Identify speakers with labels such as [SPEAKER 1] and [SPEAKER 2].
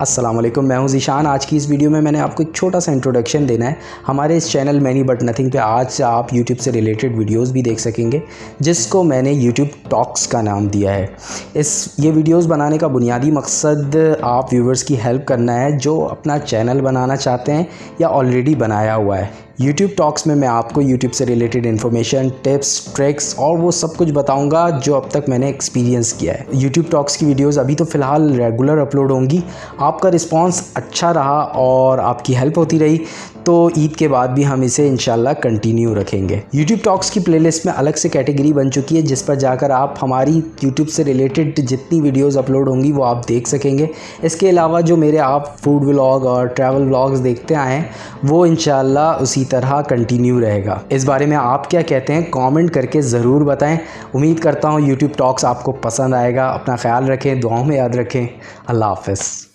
[SPEAKER 1] अस्सलाम वालेकुम, मैं हूं ज़ीशान। आज की इस वीडियो में मैंने आपको एक छोटा सा इंट्रोडक्शन देना है हमारे इस चैनल मैनी बट नथिंग पे। आज आप यूट्यूब से रिलेटेड वीडियोस भी देख सकेंगे जिसको मैंने यूट्यूब टॉक्स का नाम दिया है। ये वीडियोस बनाने का बुनियादी मकसद आप व्यूवर्स की हेल्प करना है जो अपना चैनल बनाना चाहते हैं या ऑलरेडी बनाया हुआ है। यूट्यूब टॉक्स में मैं आपको यूट्यूब से रिलेटेड इन्फॉर्मेशन, टिप्स, ट्रिक्स और वो सब कुछ बताऊंगा जो अब तक मैंने एक्सपीरियंस किया है। यूट्यूब टॉक्स की वीडियोस अभी तो फ़िलहाल रेगुलर अपलोड होंगी। आपका रिस्पांस अच्छा रहा और आपकी हेल्प होती रही तो ईद के बाद भी हम इसे इंशाल्लाह कंटिन्यू रखेंगे। यूट्यूब टॉक्स की प्लेलिस्ट में अलग से कैटेगरी बन चुकी है जिस पर जाकर आप हमारी यूट्यूब से रिलेटेड जितनी वीडियोस अपलोड होंगी वो आप देख सकेंगे। इसके अलावा जो मेरे आप फूड व्लॉग और ट्रैवल व्लॉग्स देखते आए हैं वो इंशाल्लाह उसी तरह कंटिन्यू रहेगा। इस बारे में आप क्या कहते हैं कमेंट करके ज़रूर बताएं। उम्मीद करता हूँ यूट्यूब टॉक्स आपको पसंद आएगा। अपना ख्याल रखें, दुआओं में याद रखें। अल्लाह हाफ़िज़।